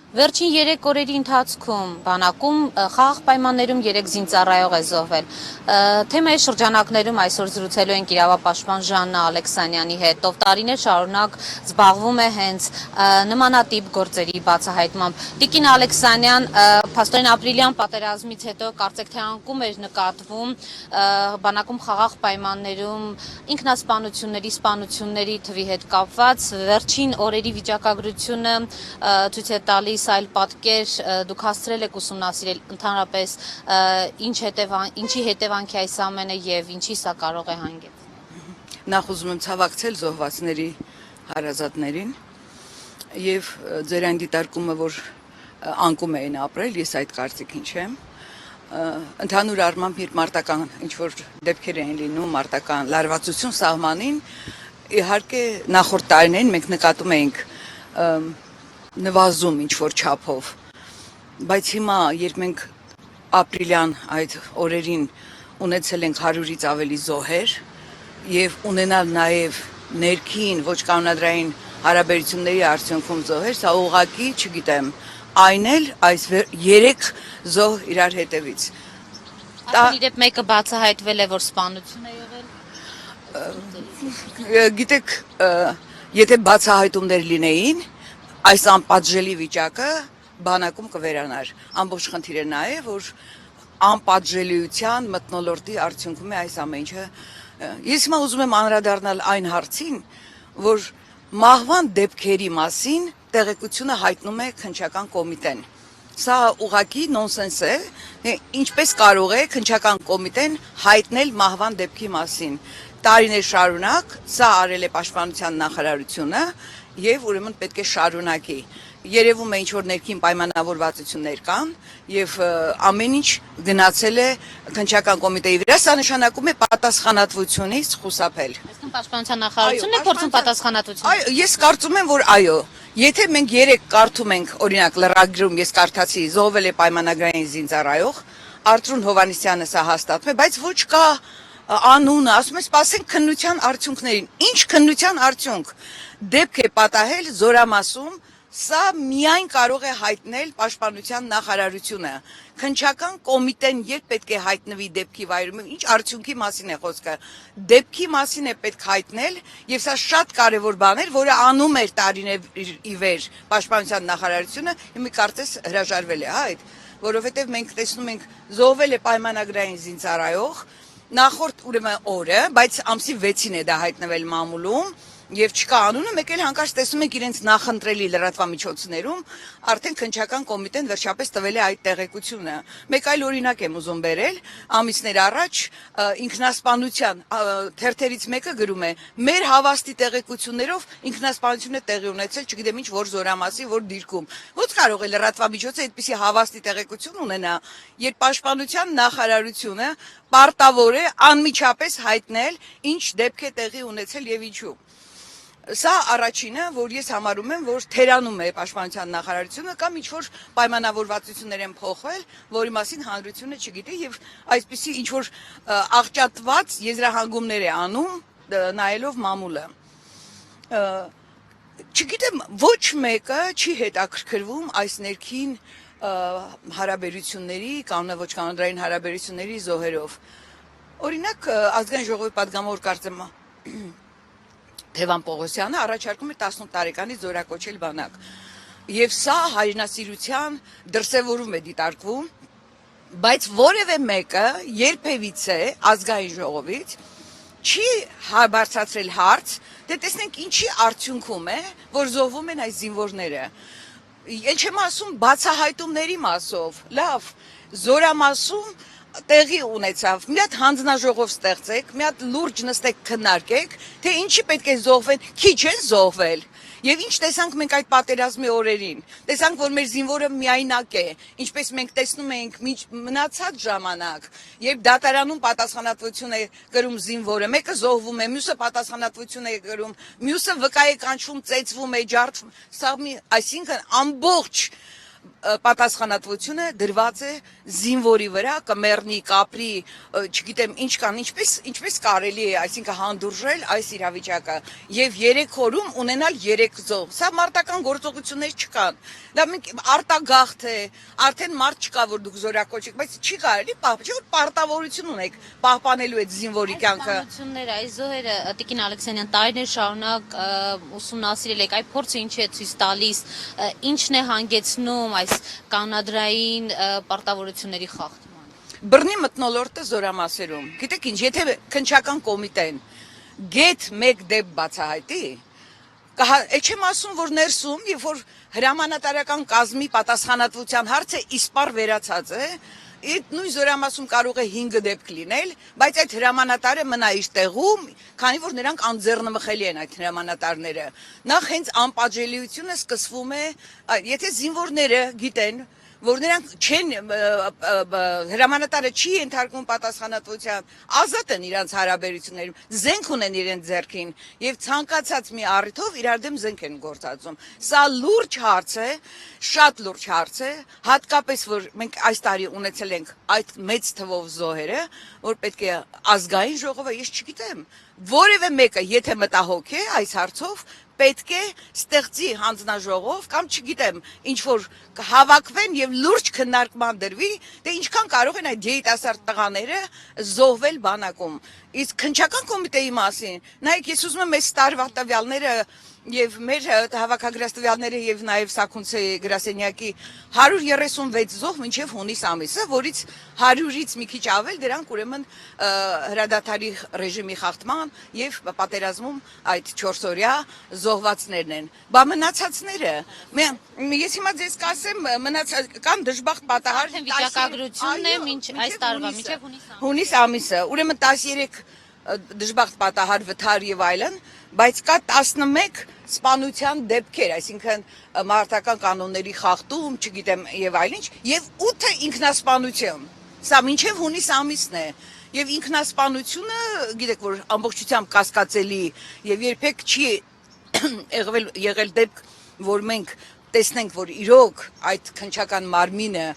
Վերջին 3 օրերի ընթացքում բանակում խաղաղ պայմաններում 3 զինծառայող է զոհվել։ Թեմայի շրջանակներում այսօր զրուցելու ենք իրավապաշտպան Ժաննա Ալեքսանյանի հետ, ով տարիներ շարունակ զբաղվում է հենց նմանատիպ գործերի բացահայտմամբ։ Տիկին Ալեքսանյան, փաստորեն ապրիլյան պատերազմից հետո կարծեք թե անկում էր նկատվում բանակում խաղաղ պայմաններում ինքնասպանությունների, սպանությունների թվի հետ կապված վերջին օրերի վիճակագրությունը ցույց է տալիս այլ պատկեր, դուք հասցրել եք ուսումնասիրել ընդհանրապես ինչի հետևանքի այս ամենը եւ ինչի սա կարող է հանգեցնել։ Նախ ուզում եմ ցավակցել զոհվածների հարազատներին եւ ձեր այն դիտարկումը, որ անկում էին ապրել, ես այդ կարծիքին չեմ։ Ընդհանուր առմամբ իր մարտական ինչ որ դեպքեր էին լինում, մարտական լարվածություն սահմանին, իհարկե նախորդ տարիներին մենք նկատում էինք նվազում ինչ որ չափով, բայց հիմա երբ մենք ապրիլյան այդ օրերին ունեցել ենք 100-ից ավելի զոհեր եւ ունենալ նաեւ ներքին ոչ կանոնադրային հարաբերությունների արդյունքում զոհեր, սա ուղղակի, չգիտեմ, այն էլ այս 3 զոհ իրար հետևից։ Արդեն իրեւ մեկը բացահայտվել է, որ սպանություն է եղել։ Գիտեք, եթե բացահայտումներ լինեին, այս անպատժելի վիճակը բանակում կվերանար։ Ամբողջ խնդիրը նա է, որ անպատժելիության մթնոլորտի արդյունքում է այս ամեն ինչը։ Ես հիմա ուզում եմ անդրադառնալ այն հարցին, որ մահվան դեպքերի մասին տեղեկությունը հայտնում է քննչական կոմիտեն։ Սա ուղղակի նոնսենս է, ինչպես կարող է քննչական կոմիտեն հայտնել մահվան դեպքի մասին։ Տարիներ շարունակ սա արել է պաշտպանության նախարարությունը եւ ուրեմն պետք է շարունակի։ Երևում է ինչ որ ներքին պայմանավորվածություններ կան եւ ամեն ինչ գնացել է քննչական կոմիտեի վրա, սա նշանակում է պատասխանատվությունից խուսափել։ Այսինքն պաշտպանության նախարարությունն է փորձում պատասխանատվություն։ Այո, ես կարծում եմ, որ այո, եթե մենք 3 կարդում ենք, օրինակ լրագրում ես կարդացի, զոհվել է պայմանագրային զինծառայող, Արծրուն Հովհաննիսյանը սա հաստատում է, բայց ոչ կա անունը, ասում են սպասենք քննության արդյունքներին։ Ինչ քննության արդյունք։ Դեպք է պատահել Զորամասում, սա միայն կարող է հայտնել պաշտպանության նախարարությունը։ Քննչական կոմիտեն երբ պետք է հայտնվի դեպքի վայրում, ինչ արդյունքի մասին է խոսքը։ Դեպքի մասին է պետք հայտնել, եւ սա շատ կարեւոր բան էր, որը անում էր տարիներ ի վեր պաշտպանության նախարարությունը, հիմա կարծես հրաժարվել է, հա, այդ, որովհետեւ մենք տեսնում ենք զոհվել է պայմանագրային զինծառայող նախորդ ուրեմն օրը, բայց ամսի 6-ին է դա հայտնվել մամուլում եւ չկա անունը, մեկ էլ հանկարծ տեսնում եք իրենց նախընտրելի լրատվամիջոցներում արդեն քննչական կոմիտեն վերջապես տվել է այդ տեղեկությունը։ Մեկ այլ օրինակ եմ ուզում բերել, ամիսներ առաջ ինքնասպանության թերթերից մեկը գրում է. մեր հավաստի տեղեկություններով ինքնասպանություն է տեղի ունեցել, չգիտեմ ինչ որ Զորամասի, որ դիրքում։ Ո՞նց կարող է լրատվամիջոցը այդպիսի հավաստի տեղեկություն ունենա, երբ պաշտպանության նախարարությունը պարտավոր է անմիջապես հայտնել, ինչ դեպք է տեղի ունեցել եւ ինչու։ Սա առաջինը, որ ես համարում եմ, որ թերանում է պաշտպանության նախարարությունը կամ ինչ-որ պայմանավորվածություններ են փոխվել, որի մասին հանրությունը չգիտի եւ այսպիսի ինչ-որ աղճատված եզրահանգումներ է անում, նայելով մամուլը։ Չգիտեմ, ոչ մեկը չի հետաքրքրվում այս ներքին հարաբերությունների, կանոնավոր կանոնադրային հարաբերությունների զոհերով։ Օրինակ, ազգային ժողովի պատգամավոր կարծեմ Թևան Պողոսյանը առաջարկում է 18 տարեկանից զորակոչել բանակ։ Եվ սա հայրենասիրության դրսևորում է դիտարկվում, բայց որևէ մեկը երբևիցե ազգային ժողովից չի բարձրացրել հարց, դե տեսնենք ինչի արդյունքում է, որ զոհվում են այս զինվորները։ Էլ չեմ ասում բացահայտումների մասով, լավ, Զորամասում տեղի ունեցավ, մի հատ հանձնաժողով ստեղծեք, մի հատ լուրջ նստեք քննարկեք, թե ինչի պետք է զոհվեն, քիչ են զոհվել։ Եվ ինչ տեսանք մենք այդ պատերազմի օրերին, տեսանք, որ մեր զինվորը միայնակ է, ինչպես մենք տեսնում էինք մնացած ժամանակ, երբ դատարանում պատասխանատվություն է կրում զինվորը, մեկը զոհվում է, մյուսը պատասխանատվություն է կրում, մյուսը վկա է կանչվում, ծեծվում է, ջարդվում, սա այսինքն ամբողջ պատասխանատվությունը դրված է զինվորի վրա, կմեռնի, կապրի, չգիտեմ ինչ կան, ինչպես կարելի է, այսինքն հանդուրժել այս իրավիճակը եւ 3 օրում ունենալ 3 զոհ։ Սա մարտական գործողություններ չկան։ Դա արտագաղթ է, արդեն մարդ չկա, որ դուք զորակոչեք, բայց չի կարելի պարտավորություն ունեք պահպանելու այդ զինվորի կյանքը։ Պաշտպանությունները, այս զոհերը Տիկին Ալեքսանյան տարիներ շարունակ ուսումնասիրել եք, այդ փորձը ինչ է ցույց տալիս, ինչն է հանգեցնում այս կանադրային պարտավորությունների խախտման։ Բռնի մթնոլորտը զորամասերում։ Գիտեք ինչ, եթե քննչական կոմիտեն գետ 1 դեպ բացահայտի, չեմ ասում, որ ներսում, երբ որ հրամանատարական կազմի պատասխանատվության հարցը իսպար վերացած է, այդ նույն զորամասում կարող է 5 դեպք լինել, բայց այդ հրամանատարը մնա իր տեղում, քանի որ նրանք անձեռնմխելի են այդ հրամանատարները։ Նախ հենց անպատժելիությունը սկսվում է, եթե զինվորները գիտեն, որ նրանք չեն հրամանատարը չի ենթարկվում պատասխանատվության, ազատ են իրանց հարաբերություններում, զենք ունեն իրենց ձեռքին եւ ցանկացած մի առիթով իրար դեմ զենք են գործածում։ Սա լուրջ հարց է, շատ լուրջ հարց է, հատկապես որ մենք այս տարի ունեցել ենք այդ մեծ թվով զոհերը, որ պետք է ազգային ժողովը, ես չգիտեմ, որևէ մեկը եթե մտահոգ է այս հարցով պետք է ստեղծի հանձնաժողով կամ չգիտեմ ինչ որ հավաքվեն եւ լուրջ քննարկման դրվի, դե ինչքան կարող են այդ երիտասարդ տղաները զոհվել բանակում։ Իսկ քննչական կոմիտեի մասին, նայեք, ես ուզում եմ այս տարվա տվյալները եւ մեր հավաքագրած տվյալները եւ նաեւ Սաքունցե գրասենյակի 136 զոհ մինչեւ հունիս ամիսը, որից 100-ից մի քիչ ավել դրանք ուրեմն հրադադարի ռեժիմի խախտման եւ պատերազմում այդ 4-օրյա զոհվածներն են։ Բա մնացածները, ես հիմա ձեզ կասեմ, մնացած կան դժբախտ պատահար վիճակագրությունն է մինչ այս տարվա մինչեւ հունիս ամիսը, ուրեմն 13 դժբախտ պատահար վթար եւ այլն, բայց կա 11 սպանության դեպքեր, այսինքն մարտական կանոնների խախտում, չգիտեմ եւ այլն, եւ 8-ը ինքնասպանություն։ Սա մինչեւ հունիս ամիսն է։ Եվ ինքնասպանությունը, գիտեք, որ ամբողջությամբ կասկածելի եւ երբեք չի եղել դեպք, որ մենք տեսնենք, որ իրոք այդ քննչական մարմինը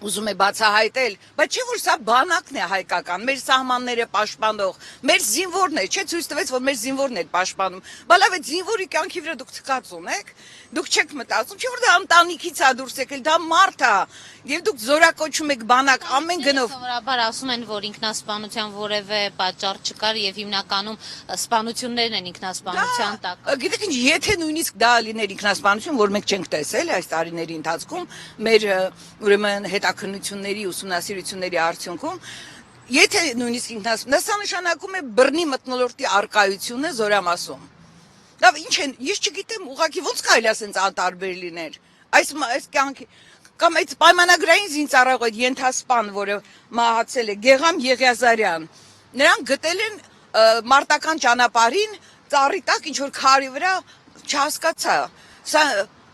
ուզում է բացահայտել, բայց չէ որ սա բանակն է հայկական, մեր սահմանները պաշտպանող, մեր զինվորն է, չէ ցույց տվեց, որ մեր զինվորն է պաշտպանում։ Բա լավ է, զինվորի կյանքի վրա դուք թքած ունեք, դուք չեք մտածում, չէ որ դա ընտանիքից է դուրս եկել, դա մարդ է, եւ դուք զորակոչում եք բանակ ամեն գնով։ Սովորաբար ասում են, որ ինքնասպանության որևէ պատճառ չկար եւ հիմնականում սպանություններն են ինքնասպանության տակ։ Գիտեք ինչ, եթե նույնիսկ դա լիներ ինքնասպանություն, որ մենք չենք տեսել այս տարիների ընթացքում, մեր ուրեմն հետաքննությունների, ուսումնասիրությունների արդյունքում, եթե նույնիսկ ինքնասպանություն, դա նշանակում է բռնի մթնոլորտի արկայությունը զորամասում։ Լավ, ինչ են, ես չգիտեմ, ուղղակի ոնց կարելի է ասենց անտարբեր լինել։ Այս կյանքի կամ այդ պայմանագրային զինծառայող այդ ենթասպան, որը մահացել է, Գեգամ Եղիազարյան, նրանք գտել են մարտական ճանապարհին ծառի տակ ինչ որ քարի վրա, չհասկացա։ Սա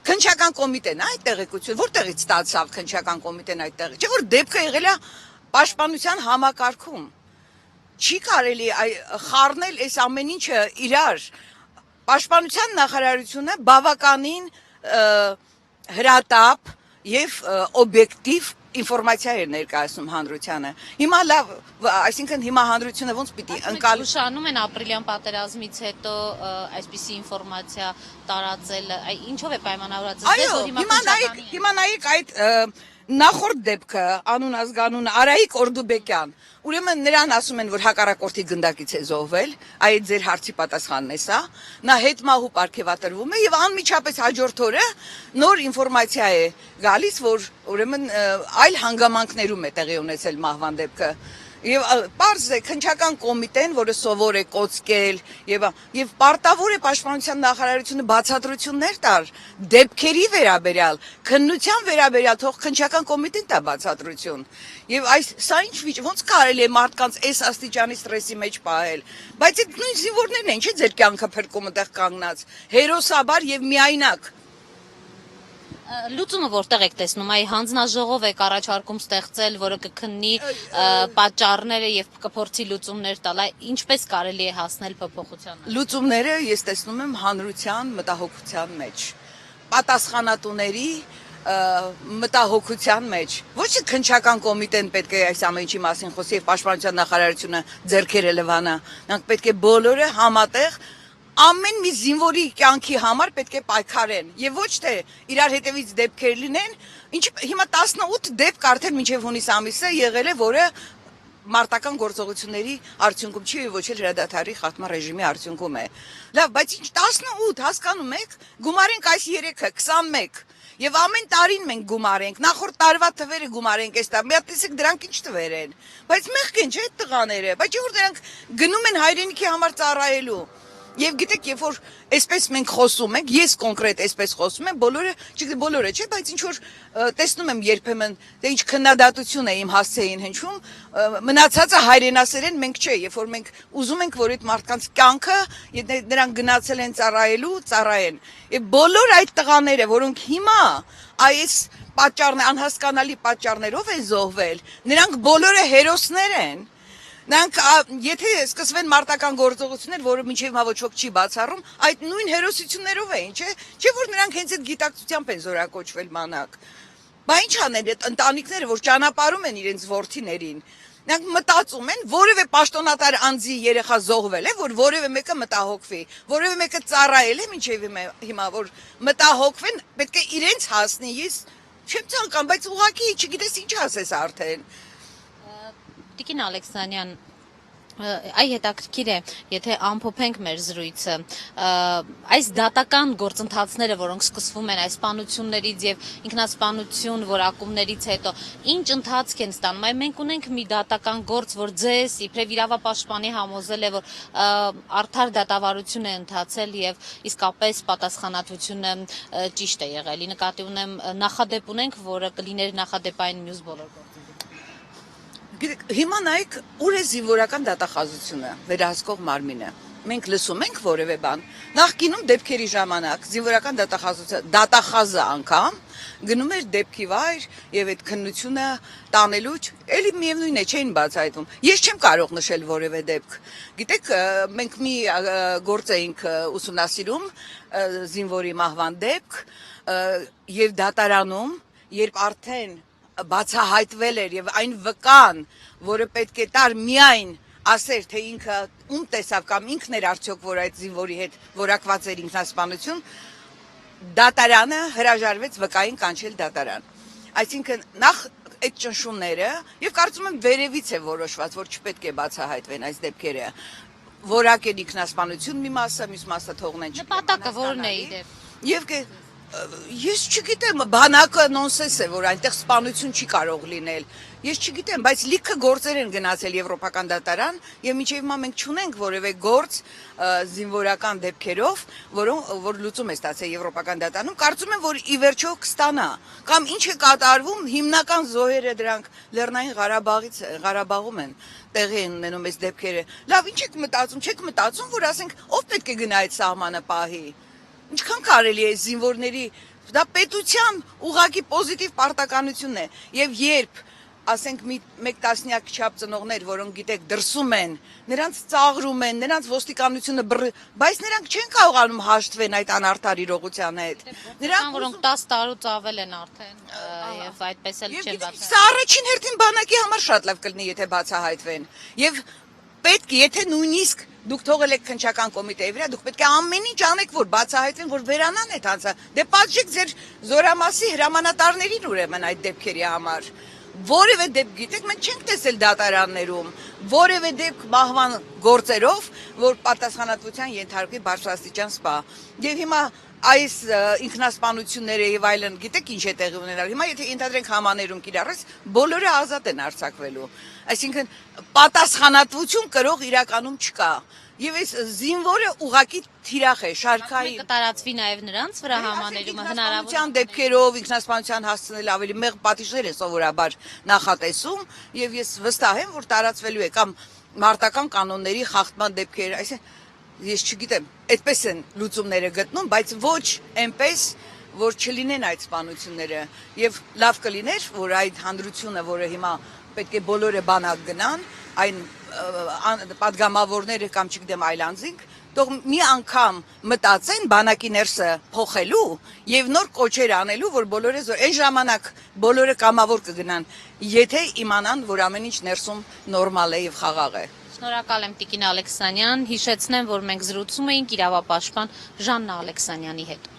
քննչական կոմիտեն է այդ տեղեկությունը, որտեղից ստացավ քննչական կոմիտեն այդ տեղը։ Չէ՞ որ դեպքը եղել է պաշտպանության համակարգում։ Չի կարելի խառնել այս ամեն ինչը իրար։ Պաշտպանության նախարարությունը բավականին հրատապ եւ օբյեկտիվ ինֆորմացիա էր ներկայացնում հանրությանը։ Հիմա լավ, այսինքն հիմա հանրությունը ոնց պիտի ընկալի։ Ուշանում են ապրիլյան պատերազմից հետո այսպիսի ինֆորմացիա տարածել, ինչով է պայմանավորված։ Այո, հիմա նայեք այդ նախորդ դեպքը, անուն ազգանունը Արայիկ Օրդուբեկյան, ուրեմն նրան ասում են, որ հակառակորդի գնդակից է զոհվել, այդ ձեր հարցի պատասխանն է սա, նա հետմահու պարգևատրվում է եւ անմիջապես հաջորդ օրը նոր ինֆորմացիա է գալիս, որ ուրեմն այլ հանգամանքներում է տեղի ունեցել մահվան դեպքը։ Եվ պարզ է քննչական կոմիտեն, որը սովոր է կոծկել եւ պարտավոր է պաշտպանության նախարարությունը բացատրություններ տալ դեպքերի վերաբերյալ, քննության վերաբերյալ, թող քննչական կոմիտեն տա բացատրություն։ Եվ սա ինչ ոնց կարելի է մարդկանց այս աստիճանի ստրեսի մեջ պահել։ Բայց այդ նույն զինվորներն են, չէ՞ ձեր կյանքը փրկում այդտեղ կանգնած, հերոսաբար եւ միայնակ։ Լուծումը որտեղ եք տեսնում, այ հանձնաժողով եք առաջարկում ստեղծել, որը կքննի պատճառները եւ կփորձի լուծումներ տալ, ինչպես կարելի է հասնել փոփոխությանը։ Լուծումները ես տեսնում եմ հանրության մտահոգության մեջ, պատասխանատուների մտահոգության մեջ։ Ոչ թե քննչական կոմիտեն պետք է այս ամեն ինչի մասին խոսի եւ պաշտպանության նախարարությունը ձեռքերը լվանա։ Նրանք պետք է բոլորը համատեղ ամեն մի զինվորի կյանքի համար պետք է պայքարեն եւ ոչ թե իրար հետևից դեպքեր լինեն, ինչ հիմա 18 դեպք արդեն մինչեւ հունիս ամիսը եղել է, որը մարտական գործողությունների արդյունքում չի ոչ էլ հրադադարի խախտման ռեժիմի արդյունքում է։ Լավ, բայց ինչ 18 հասկանում եք, գումարենք այս 3-ը 21 եւ ամեն տարին մենք գումարենք, նախորդ տարվա թվերը գումարենք, այս տարի տեսեք դրանք ինչ թվեր են։ Բայց մեղք են, չէ՞ այդ տղաները, բայց որ դրանք գնում են հայրենիքի համար ծառայելու։ Եվ գիտեք, երբ որ այսպես մենք խոսում ենք, ես կոնկրետ այսպես խոսում եմ, բոլորը, չգիտեմ բոլորը չէ, բայց ինչ որ տեսնում եմ երբեմն, դե ինչ քննադատություն է իմ հասցեին հնչում, մնացածը հայրենասերեն մենք չէ, երբ որ մենք ուզում ենք, որ այդ մարդկանց կյանքը, նրանք գնացել են ծառայելու, ծառայեն։ Եվ բոլոր այդ տղաները, որոնք հիմա այս անհասկանալի պատճառներով են զոհվել, նրանք բոլորը հերոսներ են։ Նրանք եթե սկսվեն մարտական գործողություններ, որը մինչև հիմա ոչ ոք չի բացառում, այդ նույն հերոսություններով էին, չէ՞ որ նրանք հենց այդ գիտակցությամբ են զորակոչվել մանակ։ Բա ինչ անել այդ ընտանիքները, որ ճանապարհում են իրենց որդիներին։ Նրանք մտածում են, որևէ պաշտոնատար անձի երեխա զոհվել է, որ որևէ մեկը մտահոգվի, որևէ մեկը ծառայել է մինչև հիմա, որ մտահոգվեն, պետք է իրենց հասնի, ես չեմ ցանկանում, բայց ուղղակի չգիտես ինչ ասես արդեն։ Տիկին Ալեքսանյան, այ հետաքրքիր է, եթե ամփոփենք մեր զրույցը, այս դատական գործընթացները, որոնք սկսվում են այս սպանություններից եւ ինքնասպանություն որակումներից հետո, ինչ ընթացք են ստանում։ Այ մենք ունենք մի դատական գործ, որ ձեզ իբրև իրավապաշտպանի համոզել է, որ արդար դատավարություն է ընթացել եւ իսկապես պատասխանատվությունը ճիշտ է եղել։ Նկատի ունեմ նախադեպ ունենք, որը կլիներ նախադեպային մյուս բոլոր գործերից։ Գիտեք, հիմա նայեք, ուր է զինվորական դատախազությունը, վերահսկող մարմինը։ Մենք լսում ենք որևէ բան։ Նախկինում դեպքերի ժամանակ զինվորական դատախազը անգամ գնում էր դեպքի վայր եւ այդ քննությունը տանելու, էլի միևնույն է, չէին բացահայտվում։ Ես չեմ կարող նշել որևէ դեպք։ Գիտեք, մենք մի գործ էինք ուսումնասիրում զինվորի մահվան դեպք եւ դատարանում, երբ արդեն բացահայտվել էր եւ այն վկան, որը պետք է տար միայն ասեր, թե ինքը ում տեսավ կամ ինքն էր արդյոք, որ այդ զինվորի հետ որակված էր ինքնասպանություն, դատարանը հրաժարվեց վկային կանչել դատարան։ Այսինքն նախ այդ ճնշումները եւ կարծում եմ վերևից է որոշված, որ չպետք է բացահայտվեն այս դեպքերը, որակ են ինքնասպանություն մի մասը, մյուս մասը թողնեն։ Նպատակը ո՞րն է իդեպ։ Եվ ես չգիտեմ, բանակը նոնսենս է, որ այնտեղ սպանություն չի կարող լինել։ Ես չգիտեմ, բայց լիքը գործեր են գնացել Եվրոպական դատարան եւ մինչեւ հիմա մենք չունենք որևէ գործ զինվորական դեպքերով, որ լուծում է ստացել Եվրոպական դատարանում։ Կարծում եմ, որ ի վերջո կստանա։ Կամ ինչ է կատարվում, հիմնական զոհերը դրանք Լեռնային Ղարաբաղում են տեղի են ունենում այս դեպքերը։ Լավ, ինչ եք մտածում, չեք մտածում, որ ասենք ով պետք է գնա այդ սահմանը պահի։ Ինչքան կարելի է զինվորների, դա պետության ուղղակի պոզիտիվ պարտականությունն է եւ երբ ասենք մեկ տասնյակ չափ ծնողներ, որոնք գիտեք դրսում են, նրանց ծաղրում են, նրանց ոստիկանությունը բայց նրանք չեն կարողանում հաշտվեն այդ անարդար իրողության հետ։ Նրանք որոնք 10 տարուց ավել են արդեն եւ այդպես էլ չեն բացահայտվել։ Սա առաջին հերթին բանակի համար շատ լավ կլինի, եթե բացահայտվեն։ Եւ պետք է, եթե նույնիսկ դուք թողել եք քննչական կոմիտեի վրա, դուք պետք է ամեն ինչ անեք, որ բացահայտվեն, որ վերանան այդ հանցը։ Դե պատժեք ձեր զորամասի հրամանատարներին ուրեմն այդ դեպքերի համար։ Որևէ դեպք գիտեք, մենք չենք տեսել դատարաններում, որևէ դեպք մահվան գործերով, որ պատասխանատվության ենթարկվի բարձրաստիճան սպա։ Եվ հիմա այս ինքնասպանությունները եւ այլն, գիտեք ինչ է տեղի ունենալ։ Հիմա եթե ընդհանրենք համաներում կիրառես, բոլորը ազատ են արձակվելու։ Այսինքն պատասխանատվություն կրող իրականում չկա։ Եվ այս զինվորը ուղակի թիրախ է, շարքային։ Կտարածվի նաև նրանց վրա համաներում հնարավորության դեպքերով ինքնասպանության հասցնել ավելի մեղ պատիժներ է սովորաբար նախատեսում եւ ես վստահ եմ, որ տարածվելու է կամ մարտական կանոնների խախտման դեպքեր, այսինքն ես չգիտեմ, այդպես են լուծումները գտնում, բայց ոչ այնպես, որ չլինեն այդ սպանությունները եւ լավ կլիներ, որ այդ հանդրությունը, որը հիմա պետք է բոլորը բանակ գնան, այն պատգամավորները կամ չգիտեմ այլ անձինք թող մի անգամ մտածեն բանակի ներսը փոխելու եւ նոր կոչեր անելու, որ բոլորը այն ժամանակ բոլորը կամավոր կգնան, եթե իմանան, որ ամեն ինչ ներսում նորմալ է եւ խաղաղ է։ Շնորհակալ եմ Տիկին Ալեքսանյան, հիշեցնեմ, որ մենք զրուցում էինք իրավապաշտպան Ժաննա Ալեքսանյանի հետ։